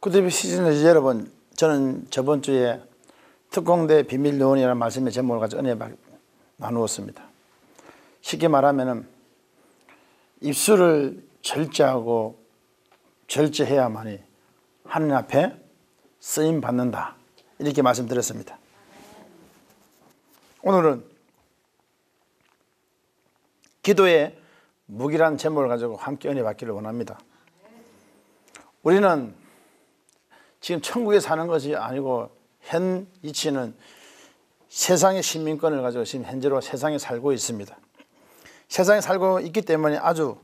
구티비 시즌에 여러분, 저는 저번 주에 특공대 비밀요원이라는 말씀의 제목을 가지고 은혜 나누었습니다. 쉽게 말하면 입술을 절제하고 절제해야만이 하나님 앞에 쓰임 받는다, 이렇게 말씀드렸습니다. 오늘은 기도의 무기란 제목을 가지고 함께 은혜 받기를 원합니다. 우리는 지금 천국에 사는 것이 아니고 현 이치는 세상의 시민권을 가지고 지금 현재로 세상에 살고 있습니다. 세상에 살고 있기 때문에 아주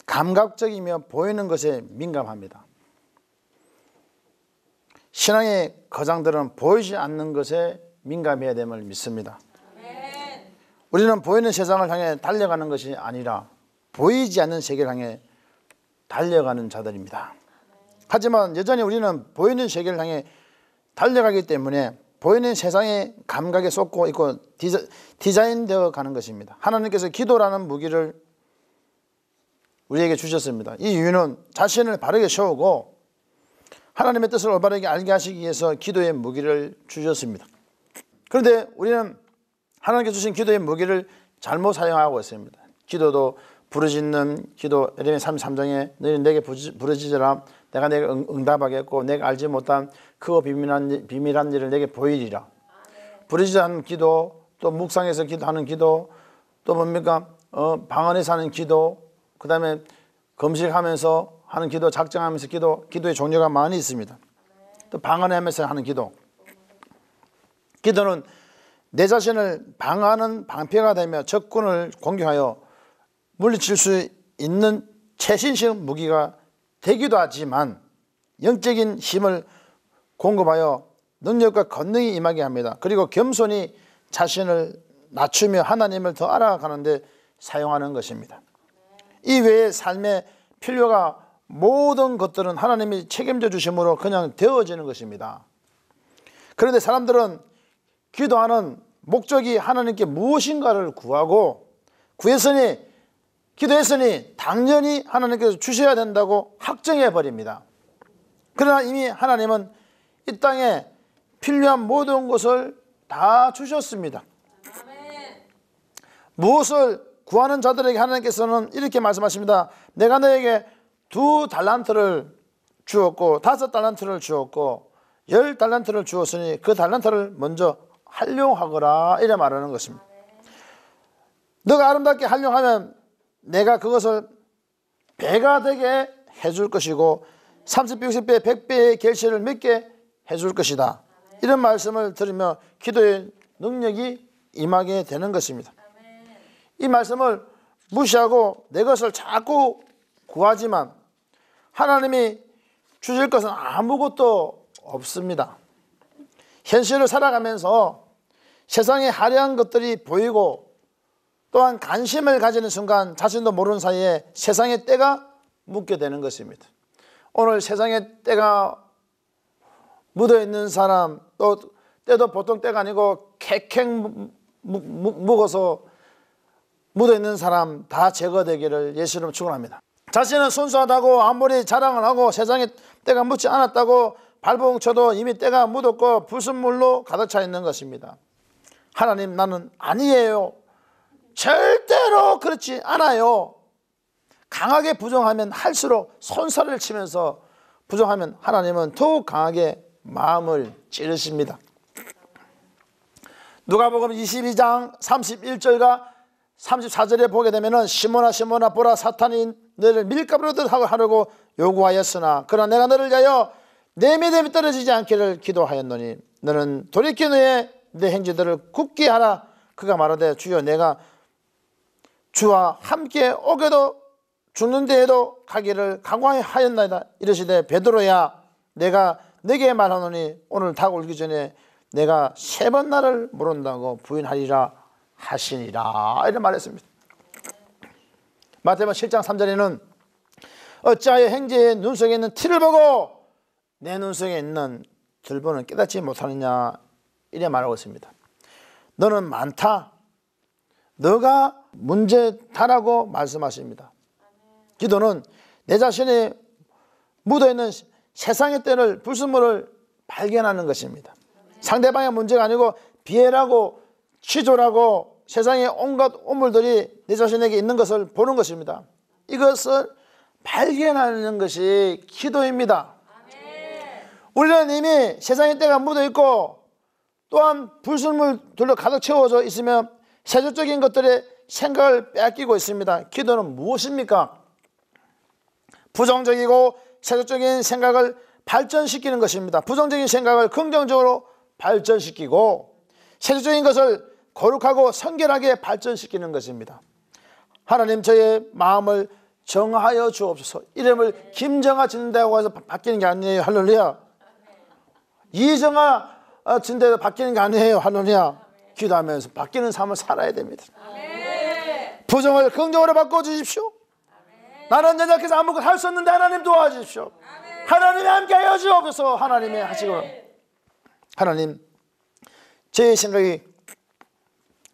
감각적이며 보이는 것에 민감합니다. 신앙의 거장들은 보이지 않는 것에 민감해야 됨을 믿습니다. 우리는 보이는 세상을 향해 달려가는 것이 아니라 보이지 않는 세계를 향해 달려가는 자들입니다. 하지만 여전히 우리는 보이는 세계를 향해 달려가기 때문에 보이는 세상의 감각에 쏟고 있고 디자인되어 가는 것입니다. 하나님께서 기도라는 무기를 우리에게 주셨습니다. 이 이유는 자신을 바르게 세우고 하나님의 뜻을 올바르게 알게 하시기 위해서 기도의 무기를 주셨습니다. 그런데 우리는 하나님께 주신 기도의 무기를 잘못 사용하고 있습니다. 기도도 부르짖는 기도, 예레미야 33장에 너희는 내게 부르짖으라 내가 내게 응답하겠고 내가 알지 못한 크고 비밀한 일을 내게 보이리라. 부르짖는 기도, 또 묵상에서 기도하는 기도, 또 뭡니까? 방언에서 하는 기도, 그 다음에 금식하면서 하는 기도, 작정하면서 기도, 기도의 종류가 많이 있습니다. 또 방언하면서 하는 기도. 기도는 내 자신을 방어하는 방패가 되며 적군을 공격하여 물리칠 수 있는 최신식 무기가 되기도 하지만 영적인 힘을 공급하여 능력과 권능이 임하게 합니다. 그리고 겸손히 자신을 낮추며 하나님을 더 알아가는 데 사용하는 것입니다. 이 외에 삶의 필요가 모든 것들은 하나님이 책임져 주심으로 그냥 되어지는 것입니다. 그런데 사람들은 기도하는 목적이 하나님께 무엇인가를 구하고 기도했으니 당연히 하나님께서 주셔야 된다고 확정해 버립니다. 그러나 이미 하나님은 이 땅에 필요한 모든 것을 다 주셨습니다. 무엇을 구하는 자들에게 하나님께서는 이렇게 말씀하십니다. 내가 너에게 2달란트를 주었고 5달란트를 주었고 10달란트를 주었으니 그 달란트를 먼저 활용하거라, 이래 말하는 것입니다. 너가 아름답게 활용하면 내가 그것을 배가 되게 해줄 것이고 30배, 60배, 100배의 결실을 맺게 해줄 것이다. 이런 말씀을 들으며 기도의 능력이 임하게 되는 것입니다. 이 말씀을 무시하고 내 것을 자꾸 구하지만 하나님이 주실 것은 아무것도 없습니다. 현실을 살아가면서 세상에 화려한 것들이 보이고 또한 관심을 가지는 순간 자신도 모르는 사이에 세상의 때가 묻게 되는 것입니다. 오늘 세상의 때가 묻어있는 사람, 또 때도 보통 때가 아니고 캑캑 묵어서 묻어있는 사람 다 제거되기를 예수님은 축원합니다. 자신은 순수하다고 아무리 자랑을 하고 세상에 때가 묻지 않았다고 발버둥 쳐도 이미 때가 묻었고 불순물로 가득 차 있는 것입니다. 하나님, 나는 아니에요. 절대로 그렇지 않아요. 강하게 부정하면 할수록 손살을 치면서 부정하면 하나님은 더욱 강하게 마음을 찌르십니다. 누가복음 22장 31절과 34절에 보게 되면 시몬아 시몬아 보라, 사탄이 너를 밀가루듯 하려고 요구하였으나 그러나 내가 너를 위하여 내 믿음이 떨어지지 않기를 기도하였노니 너는 돌이킨 후에 내 행위들을 굳게 하라. 그가 말하되 주여 내가 주와 함께 오게도 죽는 데에도 가기를 각오하였나이다. 이르시되 베드로야 내가 네게 말하노니 오늘 닭 울기 전에 내가 3번 나를 모른다고 부인하리라 하시니라, 이런 말했습니다. 마태복음 7장 3절에는 어찌하여 형제의 눈 속에 있는 티를 보고 내 눈 속에 있는 들보는 깨닫지 못하느냐, 이래 말하고 있습니다. 너는 많다, 너가 문제다라고 말씀하십니다. 기도는 내 자신이 묻어있는 세상의 때를 불순물을 발견하는 것입니다. 상대방의 문제가 아니고 비애라고 취조라고 세상의 온갖 오물들이 내 자신에게 있는 것을 보는 것입니다. 이것을 발견하는 것이 기도입니다. 우리는 이미 세상의 때가 묻어있고 또한 불순물들로 가득 채워져 있으며 세속적인 것들의 생각을 빼앗기고 있습니다. 기도는 무엇입니까? 부정적이고 세속적인 생각을 발전시키는 것입니다. 부정적인 생각을 긍정적으로 발전시키고 세속적인 것을 거룩하고 성결하게 발전시키는 것입니다. 하나님, 저의 마음을 정하여 주옵소서. 이름을 김정아 짓는다고 해서 바뀌는 게 아니에요. 할렐루야. 이정아 짓는다고 바뀌는 게 아니에요. 할렐루야. 기도하면서 바뀌는 삶을 살아야 됩니다. 부정을 긍정으로 바꿔주십시오. 나는 연약해서 아무것도 할 수 없는데 하나님 도와주십시오. 하나님이 함께하여 주옵소서. 하나님이 하시고, 하나님, 제 생각이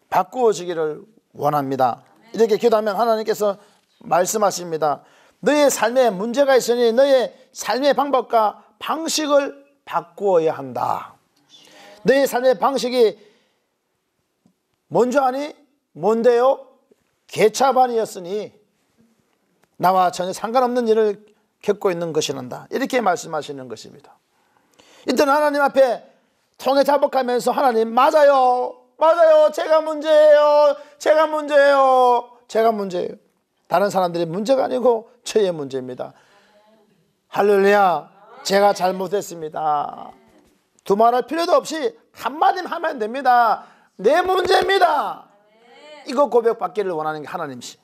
바꾸어지기를 원합니다. 이렇게 기도하면 하나님께서 말씀하십니다. 너의 삶에 문제가 있으니 너의 삶의 방법과 방식을 바꾸어야 한다. 너의 삶의 방식이 뭔지 아니? 뭔데요? 개차반이었으니 나와 전혀 상관없는 일을 겪고 있는 것이란다. 이렇게 말씀하시는 것입니다. 이때는 하나님 앞에 통에 자복하면서 하나님, 맞아요. 제가 문제예요. 제가 문제예요. 다른 사람들의 문제가 아니고 저의 문제입니다. 할렐루야. 제가 잘못했습니다. 두말할 필요도 없이 한마디만 하면 됩니다. 내 문제입니다. 이거 고백받기를 원하는 게 하나님이시.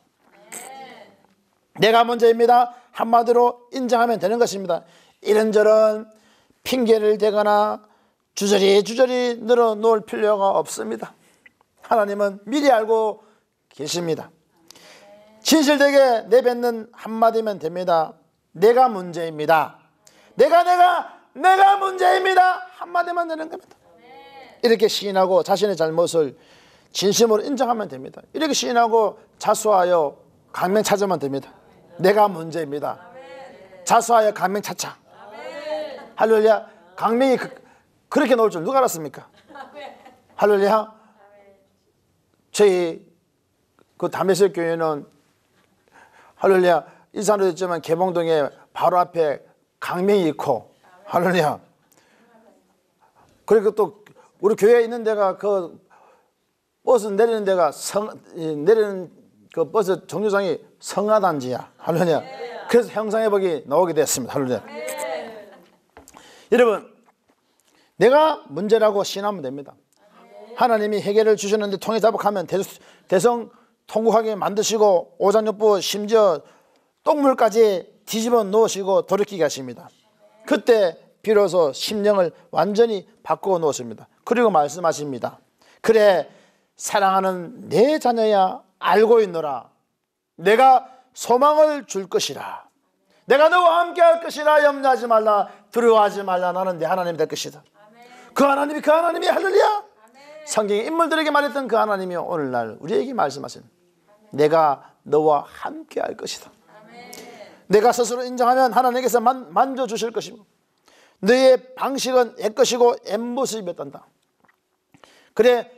내가 문제입니다. 한마디로 인정하면 되는 것입니다. 이런저런 핑계를 대거나 주저리 늘어놓을 필요가 없습니다. 하나님은 미리 알고 계십니다. 진실되게 내뱉는 한마디면 됩니다. 내가 문제입니다. 내가 문제입니다. 한마디만 되는 겁니다. 이렇게 시인하고 자신의 잘못을 진심으로 인정하면 됩니다. 이렇게 시인하고 자수하여 강명 찾으면 됩니다. 내가 문제입니다. 자수하여 강명 찾자. 할렐루야. 강명이 그렇게 나올 줄 누가 알았습니까? 할렐루야. 저희 그 담에색 교회는 할렐루야, 일산으로 있지만 개봉동에 바로 앞에 강명이 있고, 할렐루야. 그리고 또 우리 교회에 있는 데가 그 버스 내리는 데가 내리는 그 버스 정류장이 성화단지야. 할렐루야. 그래서 형상회복이 나오게 됐습니다. 할렐루야. 여러분, 내가 문제라고 시인하면 됩니다. 하나님이 해결을 주셨는데 통해 자복하면 대성 통곡하게 만드시고 오장육부 심지어 똥물까지 뒤집어 놓으시고 돌이키게 하십니다. 그때 비로소 심령을 완전히 바꾸어 놓으십니다. 그리고 말씀하십니다. 그래, 사랑하는 내 자녀야, 알고 있노라. 내가 소망을 줄 것이라. 내가 너와 함께 할 것이라. 염려하지 말라. 두려워하지 말라. 나는 네 하나님이 될 것이다. 그 하나님이 할렐루야. 성경의 인물들에게 말했던 그 하나님이 오늘날 우리에게 말씀하신 내가 너와 함께 할 것이다. 내가 스스로 인정하면 하나님께서 만져주실 것이고 너의 방식은 옛것이고 옛모습이었단다. 그래,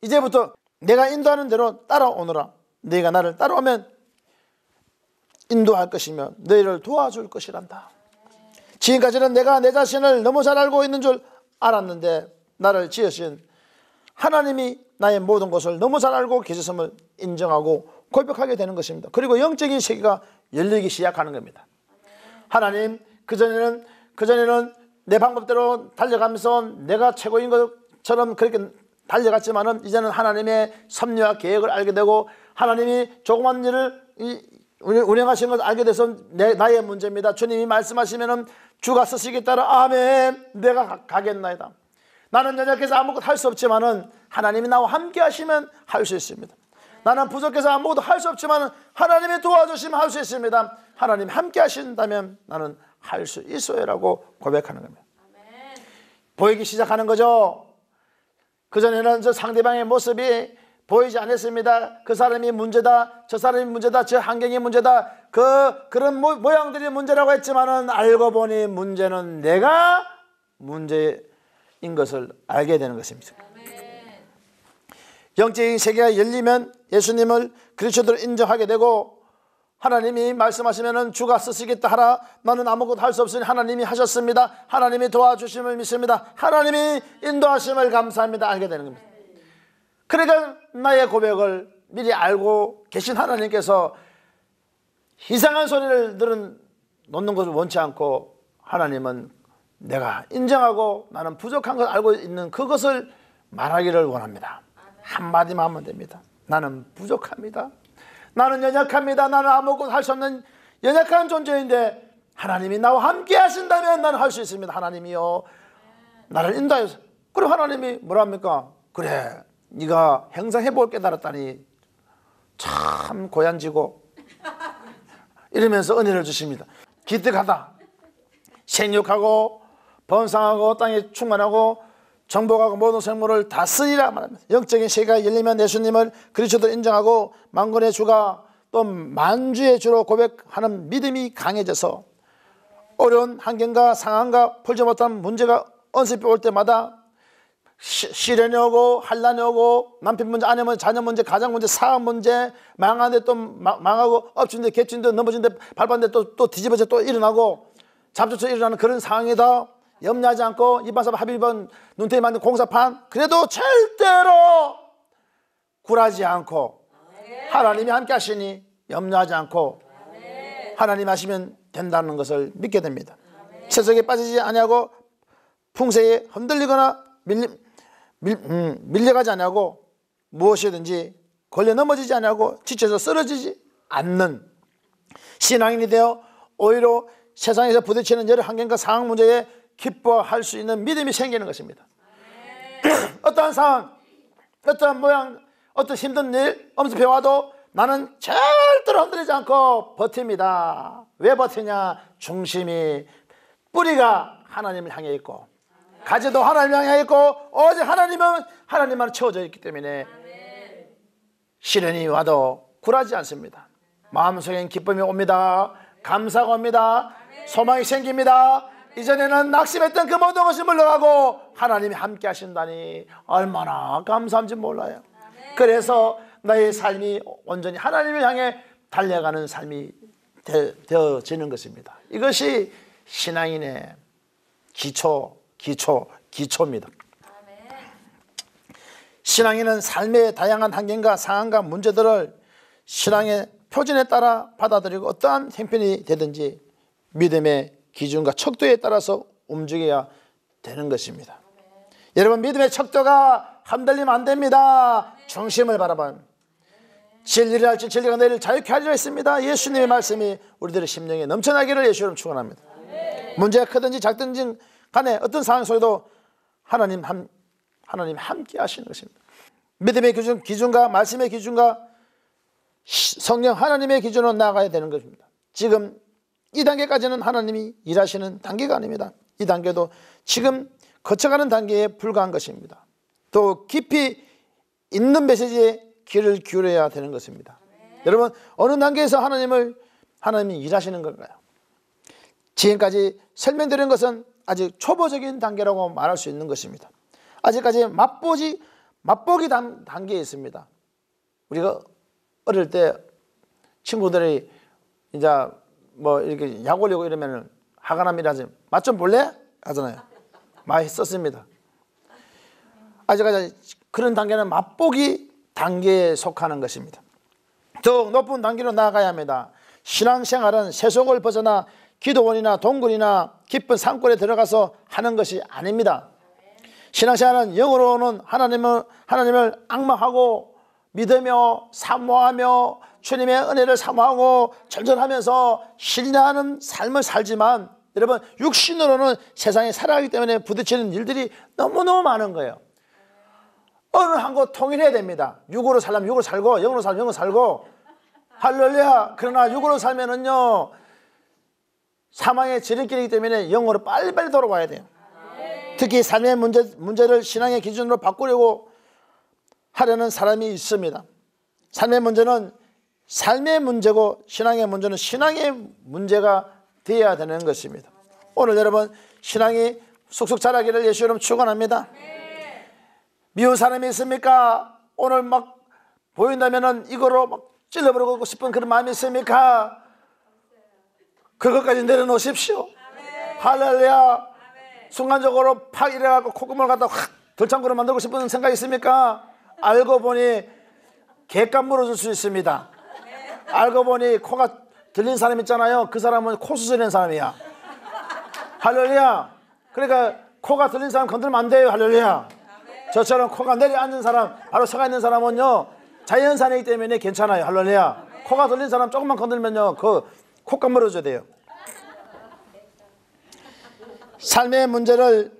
이제부터 내가 인도하는 대로 따라오너라. 너희가 나를 따라오면 인도할 것이며 너희를 도와줄 것이란다. 지금까지는 내가 내 자신을 너무 잘 알고 있는 줄 알았는데 나를 지으신 하나님이 나의 모든 것을 너무 잘 알고 계셨음을 인정하고 고백하게 되는 것입니다. 그리고 영적인 세계가 열리기 시작하는 겁니다. 하나님, 그전에는 내 방법대로 달려가면서 내가 최고인 것처럼 그렇게 달려갔지만은 이제는 하나님의 섭리와 계획을 알게 되고 하나님이 조그만 일을 운영하시는 것을 알게 돼서 나의 문제입니다. 주님이 말씀하시면은 주가 쓰시기 따라 아멘, 내가 가겠나이다. 나는 연약해서 아무것도 할 수 없지만은 하나님이 나와 함께 하시면 할 수 있습니다. 나는 부족해서 아무것도 할 수 없지만은 하나님이 도와주시면 할 수 있습니다. 하나님이 함께 하신다면 나는 할 수 있어요라고 고백하는 겁니다. 보이기 시작하는 거죠. 그전에는 저 상대방의 모습이 보이지 않았습니다. 그 사람이 문제다, 저 사람이 문제다, 저 환경이 문제다, 그런 모양들이 문제라고 했지만은 알고 보니 문제는 내가 문제인 것을 알게 되는 것입니다. 영적인 세계가 열리면 예수님을 그리스도로 인정하게 되고, 하나님이 말씀하시면은 주가 쓰시겠다 하라, 나는 아무것도 할 수 없으니 하나님이 하셨습니다, 하나님이 도와주심을 믿습니다, 하나님이 인도하심을 감사합니다, 알게 되는 겁니다. 그러니까 나의 고백을 미리 알고 계신 하나님께서 이상한 소리를 놓는 것을 원치 않고, 하나님은 내가 인정하고 나는 부족한 걸 알고 있는 그것을 말하기를 원합니다. 한마디만 하면 됩니다. 나는 부족합니다, 나는 연약합니다, 나는 아무것도 할 수 없는 연약한 존재인데 하나님이 나와 함께 하신다면 나는 할 수 있습니다. 하나님이요, 나를 인도하여서. 그럼 하나님이 뭐라 합니까? 그래, 네가 행상해볼 깨달았다니 참 고얀지고 이러면서 은혜를 주십니다. 기특하다. 생육하고 번성하고 땅에 충만하고 정복하고 모든 생물을 다스리라 말합니다. 영적인 세계가 열리면 예수님을 그리스도로 인정하고 만군의 주가 또 만주의 주로 고백하는 믿음이 강해져서 어려운 환경과 상황과 풀지 못한 문제가 언습이 올 때마다 시련이 오고 환난이 오고 남편 문제, 아내 문제, 자녀 문제, 가정 문제, 사업 문제, 망하는데 또 망하고 엎친데 개친데 넘어진데 밟았는데 또 뒤집어져 또 일어나고 잡초처럼 일어나는 그런 상황이다. 염려하지 않고 이반삼 합의번 눈탱이 만든 공사판, 그래도 절대로 굴하지 않고 하나님이 함께 하시니 염려하지 않고 하나님 하시면 된다는 것을 믿게 됩니다. 세속에 빠지지 아니하고 풍세에 흔들리거나 밀려가지 아니하고 무엇이든지 걸려 넘어지지 아니하고 지쳐서 쓰러지지 않는 신앙인이 되어 오히려 세상에서 부딪히는 여러 환경과 상황 문제에 기뻐할 수 있는 믿음이 생기는 것입니다. 어떠한 상황, 어떠한 모양, 어떤 힘든 일 엄습해 와도 나는 절대로 흔들리지 않고 버팁니다. 왜 버티냐? 중심이, 뿌리가 하나님을 향해 있고 가지도 하나님을 향해 있고 오직 하나님만 채워져 있기 때문에 시련이 와도 굴하지 않습니다. 마음속엔 기쁨이 옵니다. 감사가 옵니다. 소망이 생깁니다. 이전에는 낙심했던 그 모든 것이 물러가고 하나님이 함께 하신다니 얼마나 감사한지 몰라요. 그래서 나의 삶이 온전히 하나님을 향해 달려가는 삶이 되어지는 것입니다. 이것이 신앙인의 기초입니다. 신앙인은 삶의 다양한 환경과 상황과 문제들을 신앙의 표준에 따라 받아들이고 어떠한 형편이 되든지 믿음의 기준과 척도에 따라서 움직여야 되는 것입니다. 여러분, 믿음의 척도가 흔들리면 안 됩니다. 중심을 바라봐. 진리를 할지 진리가 너희를 자유케 하리라 했습니다. 예수님의 말씀이 우리들의 심령에 넘쳐나기를 예수님 축원합니다. 문제가 크든지 작든지 간에 어떤 상황 속에도 하나님 함께 하시는 것입니다. 믿음의 기준과 말씀의 기준과 성령 하나님의 기준으로 나아가야 되는 것입니다. 지금 이 단계까지는 하나님이 일하시는 단계가 아닙니다. 이 단계도 지금 거쳐가는 단계에 불과한 것입니다. 또 깊이 있는 메시지에 귀를 기울여야 되는 것입니다. 여러분, 어느 단계에서 하나님이 일하시는 걸까요? 지금까지 설명드린 것은 아직 초보적인 단계라고 말할 수 있는 것입니다. 아직까지 맛보기 단계에 있습니다. 우리가 어릴 때 친구들이 이제 뭐 이렇게 약 올리고 이러면 하가남이라지 맛 좀 볼래? 하잖아요. 많이 썼습니다. 아직까지 그런 단계는 맛보기 단계에 속하는 것입니다. 더 높은 단계로 나아가야 합니다. 신앙생활은 세속을 벗어나 기도원이나 동굴이나 깊은 산골에 들어가서 하는 것이 아닙니다. 신앙생활은 영으로는 하나님을 앙망하고 믿으며 사모하며 주님의 은혜를 사모하고 전전하면서 신뢰하는 삶을 살지만, 여러분, 육신으로는 세상에 살아가기 때문에 부딪히는 일들이 너무너무 많은 거예요. 어느 한 곳 통일해야 됩니다. 육으로 살려면 육으로 살고 영으로 살면 영으로 살고, 할렐루야. 그러나 육으로 살면은요 사망의 지름길이기 때문에 영으로 빨리빨리 돌아와야 돼요. 특히 삶의 문제를 신앙의 기준으로 바꾸려고 하려는 사람이 있습니다. 삶의 문제는 삶의 문제고 신앙의 문제는 신앙의 문제가 되어야 되는 것입니다. 오늘 여러분 신앙이 쑥쑥 자라기를 예수 이름 축원합니다. 미운 사람이 있습니까? 오늘 막 보인다면은 이거로 막 찔러버리고 싶은 그런 마음이 있습니까? 그것까지 내려놓으십시오. 할렐루야. 순간적으로 팍 이래갖고 콧구멍을 갖다 확 들창구로 만들고 싶은 생각이 있습니까? 알고 보니 객감 물어줄 수 있습니다. 알고 보니 코가 들린 사람 있잖아요. 그 사람은 코 수술한 사람이야. 할렐루야. 그러니까 코가 들린 사람 건들면 안 돼요. 할렐루야. 저처럼 코가 내려앉은 사람, 바로 서가 있는 사람은요 자연산이기 때문에 괜찮아요. 할렐루야. 코가 들린 사람 조금만 건들면요 그 콧감 물어줘야 돼요. 삶의 문제를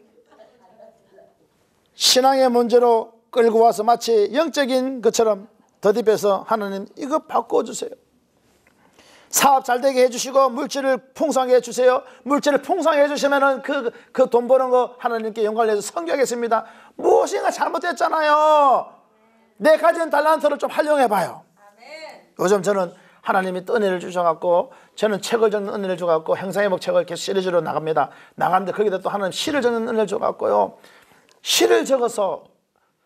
신앙의 문제로 끌고 와서 마치 영적인 것처럼 더딥해서 하나님 이거 바꿔주세요. 사업 잘 되게 해주시고 물질을 풍성하게 해주세요. 물질을 풍성하게 해주시면 그 돈 버는 거 하나님께 영광을 내서 섬기겠습니다. 무엇인가 잘못됐잖아요. 내 가진 달란트를 좀 활용해봐요. 요즘 저는 하나님이 또 은혜를 주셔갖고 저는 책을 적는 은혜를 줘갖고 행상회복 책을 계속 시리즈로 나갑니다. 나가는데 거기다 또 하나님 시를 적는 은혜를 줘갖고요 시를 적어서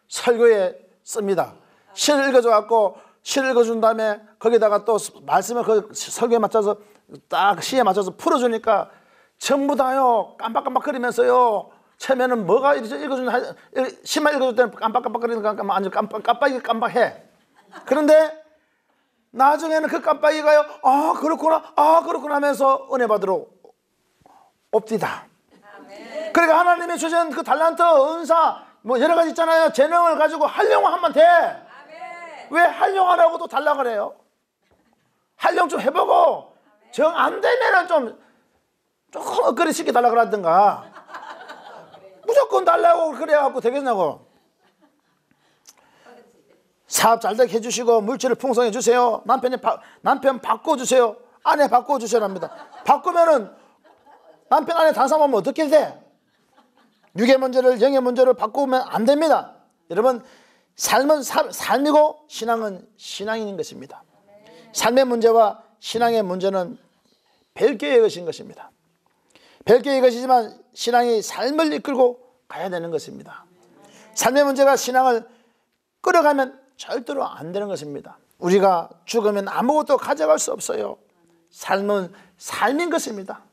설교에 씁니다. 시를 읽어줘갖고 시를 읽어준 다음에 거기다가 또 말씀을 그 설교에 맞춰서 딱 시에 맞춰서 풀어주니까 전부 다요 깜빡깜빡거리면서요 처음에는 뭐가 읽어주는 시만 읽어줄 때는 깜빡깜빡거리니까 완전 깜빡해. 그런데 나중에는 그 깜빡이가요 아 그렇구나 하면서 은혜 받으러 옵디다. 그러니까 하나님이 주신 그 달란트 은사 뭐 여러 가지 있잖아요. 재능을 가지고 활용하면 돼. 왜 활용하라고 또 달라 그래요? 활용 좀 해보고 정 안 되면은 좀 조금 엇거리 쉽게 달라 그러든가. 무조건 달라고 그래갖고 되겠냐고. 사업 잘 되게 해주시고 물질을 풍성해 주세요. 남편 바꿔주세요. 아내 바꿔주셔야 합니다. 바꾸면은 남편 아내 단상하면 어떻게 돼? 육의 문제를 영의 문제로 바꾸면 안 됩니다. 여러분 삶은 삶이고 신앙은 신앙인 것입니다. 삶의 문제와 신앙의 문제는 별개의 것인 것입니다. 별개의 것이지만 신앙이 삶을 이끌고 가야 되는 것입니다. 삶의 문제가 신앙을 끌어가면 절대로 안 되는 것입니다. 우리가 죽으면 아무것도 가져갈 수 없어요. 삶은 삶인 것입니다.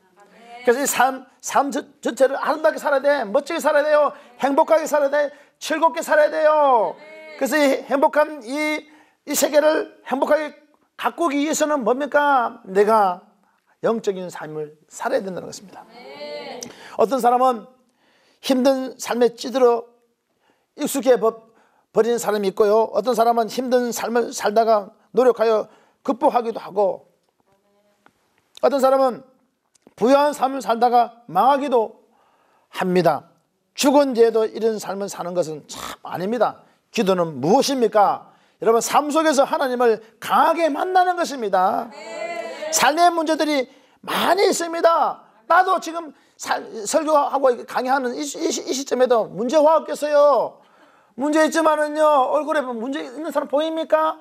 그래서 이 삶 전체를 아름답게 살아야 돼. 멋지게 살아야 돼요. 행복하게 살아야 돼. 즐겁게 살아야 돼요. 그래서 이 행복한 이 세계를 행복하게 가꾸기 위해서는 뭡니까? 내가 영적인 삶을 살아야 된다는 것입니다. 어떤 사람은 힘든 삶에 찌들어 익숙해 버리는 사람이 있고요. 어떤 사람은 힘든 삶을 살다가 노력하여 극복하기도 하고 어떤 사람은 부유한 삶을 살다가 망하기도 합니다. 죽은 뒤에도 이런 삶을 사는 것은 참 아닙니다. 기도는 무엇입니까? 여러분 삶 속에서 하나님을 강하게 만나는 것입니다. 삶의 문제들이 많이 있습니다. 나도 지금 설교하고 강의하는 이 시점에도 문제가 없겠어요. 문제 있지만은요 얼굴에 문제 있는 사람 보입니까?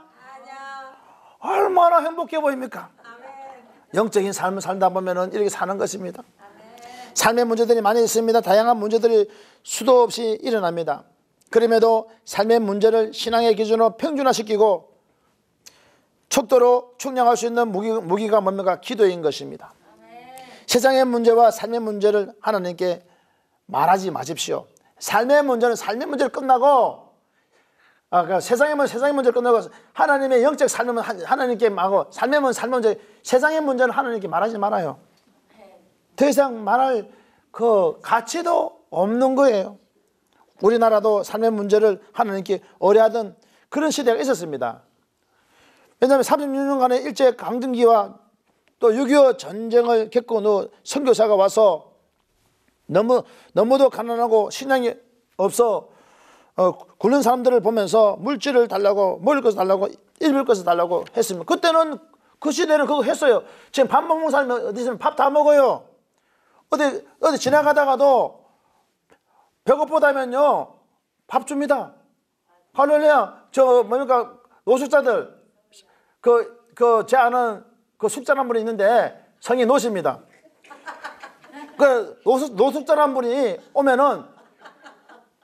얼마나 행복해 보입니까? 영적인 삶을 살다 보면은 이렇게 사는 것입니다. 삶의 문제들이 많이 있습니다. 다양한 문제들이 수도 없이 일어납니다. 그럼에도 삶의 문제를 신앙의 기준으로 평준화시키고 척도로 충량할 수 있는 무기가 뭡니까? 기도인 것입니다. 세상의 문제와 삶의 문제를 하나님께 말하지 마십시오. 삶의 문제는 삶의 문제를 끝나고 그러니까 세상의 문제를 끝나고 하나님의 영적 삶은 하나님께 말하고 삶의 문제, 삶의 문제, 세상의 문제는 하나님께 말하지 말아요. 더 이상 말할 그 가치도 없는 거예요. 우리나라도 삶의 문제를 하나님께 의뢰하던 그런 시대가 있었습니다. 왜냐하면 36년간의 일제강점기와 또 6.25 전쟁을 겪고 선교사가 와서 너무도 가난하고 신앙이 없어 굶는 사람들을 보면서 물질을 달라고 먹을 것을 달라고 입을 것을 달라고 했습니다. 그때는 그 시대는 그거 했어요. 지금 밥 먹는 사람이 어디 있으면 밥 다 먹어요. 어디 지나가다가도 배고프다면요 밥 줍니다. 할렐루야. 저 뭡니까 노숙자들 제 아는 그 숙자란 분이 있는데 성이 노십니다. 그 노숙자란 분이 오면은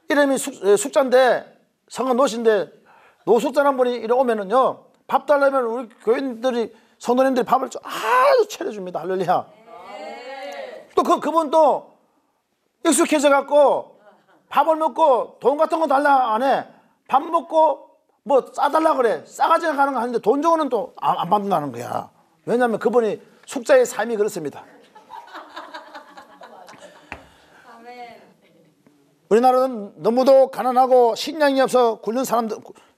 이름이 숙자인데 성은 노신데 노숙자란 분이 이래 오면은요 밥 달라면 우리 교인들이 성도님들이 밥을 아주 차려줍니다. 할렐루야. 또 그분 또 익숙해져 갖고 밥을 먹고 돈 같은 거 달라 안 해. 밥 먹고 뭐 싸달라 그래. 싸가지가 가는 거 하는데 돈 주고는 또 안 받는다는 거야. 왜냐하면 그분이 숙자의 삶이 그렇습니다. 우리나라는 너무도 가난하고 식량이 없어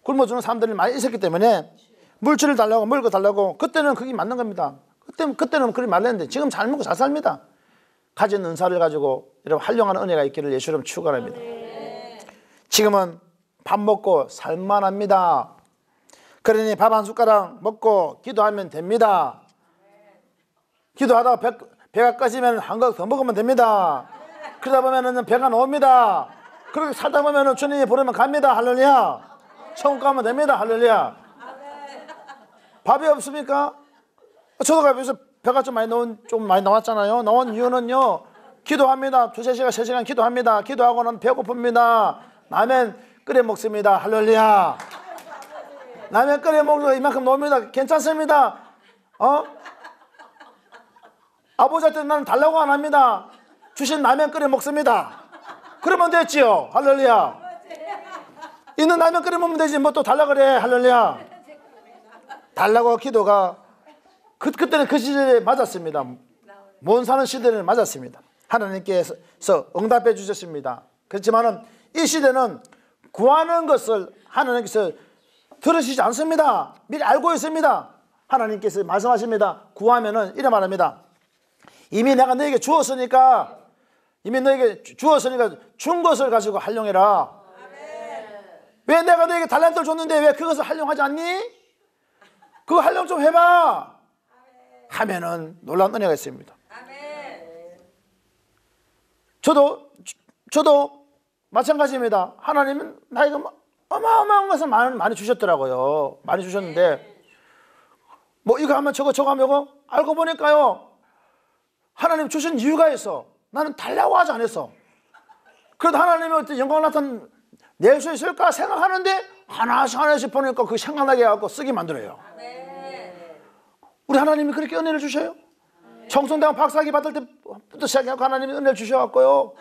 굶어주는 사람들이 많이 있었기 때문에 물질을 달라고 먹을 거 달라고 그때는 그게 맞는 겁니다. 그때는 그리 말했는데 지금 잘 먹고 잘 삽니다. 가진 은사를 가지고 이런 활용한 은혜가 있기를 예수님 축원합니다. 지금은 밥 먹고 살만합니다. 그러니 밥 한 숟가락 먹고 기도하면 됩니다. 기도하다가 배가 꺼지면 한 것 더 먹으면 됩니다. 그러다 보면은 배가 나옵니다. 그렇게 살다 보면은 주님이 부르면 갑니다. 할렐루야. 천국 가면 됩니다. 할렐루야. 밥이 없습니까? 저도 여기서 배가 좀 많이 나왔잖아요. 나온 이유는요. 기도합니다. 2-3시간, 3시간 기도합니다. 기도하고는 배고픕니다. 라면 끓여 먹습니다. 할렐루야. 라면 끓여 먹으면 이만큼 나옵니다. 괜찮습니다. 아버지한테 나는 달라고 안 합니다. 주신 라면 끓여 먹습니다. 그러면 됐지요. 할렐루야. 있는 라면 끓여 먹으면 되지 뭐 또 달라 그래. 할렐루야. 달라고 기도가 그때는 그 시대에 맞았습니다. 못 사는 시대는 맞았습니다. 하나님께서 응답해 주셨습니다. 그렇지만은 이 시대는 구하는 것을 하나님께서 들으시지 않습니다. 미리 알고 있습니다. 하나님께서 말씀하십니다. 구하면은 이래 말합니다. 이미 내가 너에게 주었으니까 준 것을 가지고 활용해라. 왜 내가 너에게 달란트를 줬는데 왜 그것을 활용하지 않니? 그거 활용 좀 해봐. 하면은 놀라운 은혜가 있습니다. 저도 마찬가지입니다. 하나님은 나에게 어마어마한 것을 많이 주셨더라고요. 많이 주셨는데 뭐 이거 하면 저거 하면 이거 알고 보니까요. 하나님 주신 이유가 있어. 나는 달라고 하지 않았어. 그래도 하나님이 어떤 영광을 낼 수 있을까 생각하는데 하나씩 보니까 그 생각나게 해갖고 쓰게 만들어요. 우리 하나님이 그렇게 은혜를 주셔요. 청송대왕 박사학위 받을 때부터 시작해서 하나님이 은혜를 주셔갖고요.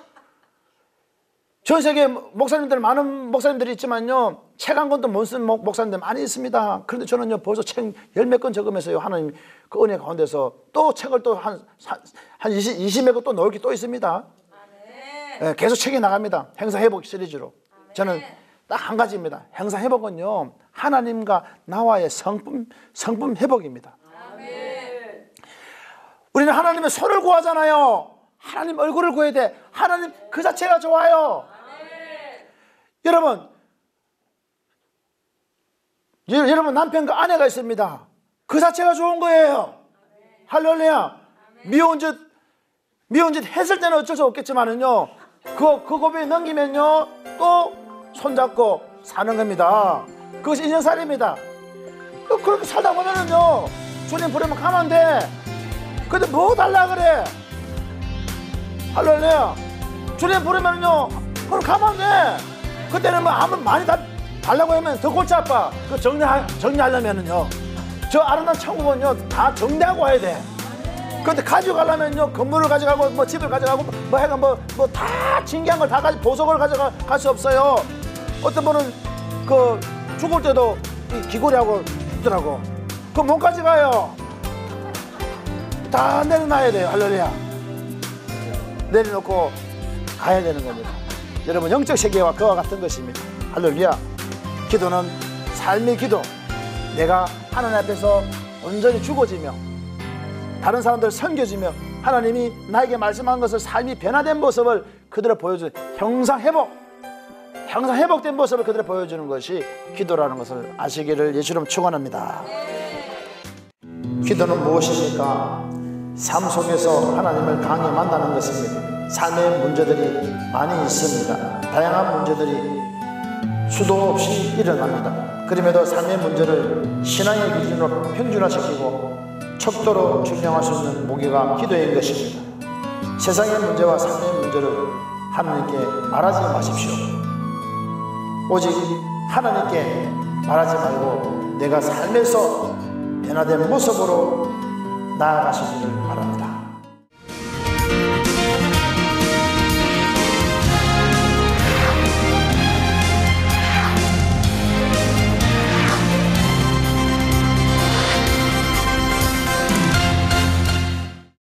전 세계에 많은 목사님들이 있지만요. 책 한 권도 못 쓴 목사님들 많이 있습니다. 그런데 저는요 벌써 책 10몇 권 적으면서요. 하나님 그 은혜 가운데서 또 책을 또 한 20몇 권 또 넣을 게 또 있습니다. 네, 계속 책이 나갑니다. 행사회복 시리즈로. 저는 딱 한 가지입니다. 행사회복은요. 하나님과 나와의 성품 회복입니다. 우리는 하나님의 손을 구하잖아요. 하나님 얼굴을 구해야 돼. 하나님 그 자체가 좋아요. 여러분 남편과 아내가 있습니다. 그 자체가 좋은 거예요. 할렐루야. 미운 짓 했을 때는 어쩔 수 없겠지만은요. 그 고비에 넘기면요 또 손잡고 사는 겁니다. 그것이 인생살이입니다. 그렇게 살다 보면은요 주님 부르면 가면 돼. 근데 뭐 달라 그래? 할렐루야. 주님 부르면요 그럼 가면 돼. 그때는 뭐 아무 많이 달라고 하면 더 골치 아파. 그 정리하려면은요 저 아름다운 천국은요 다 정리하고 와야 돼. 근데 가져가려면요 건물을 가져가고 뭐 집을 가져가고 뭐 해가 뭐 다 진기한 걸 다 가지고 보석을 가져갈 수 없어요. 어떤 분은 그 죽을 때도 이 귀걸이하고 있더라고. 그거 못 가져가요. 다 내려놔야 돼요. 할렐루야. 내려놓고 가야 되는 겁니다. 여러분 영적 세계와 그와 같은 것입니다. 할렐루야. 기도는 삶의 기도. 내가 하나님 앞에서 온전히 죽어지며 다른 사람들 섬겨주며 하나님이 나에게 말씀한 것을 삶이 변화된 모습을 그대로 보여주는 형상회복된 모습을 그대로 보여주는 것이 기도라는 것을 아시기를 예수님 축원합니다. 기도는 무엇입니까? 삶 속에서 하나님을 강히 만나는 것입니다. 삶의 문제들이 많이 있습니다. 다양한 문제들이 수도 없이 일어납니다. 그럼에도 삶의 문제를 신앙의 기준으로 평준화시키고 척도로 증명할 수 있는 무기가 기도인 것입니다. 세상의 문제와 삶의 문제를 하나님께 말하지 마십시오. 오직 하나님께 말하지 말고 내가 삶에서 변화된 모습으로 나아가시기를 바랍니다.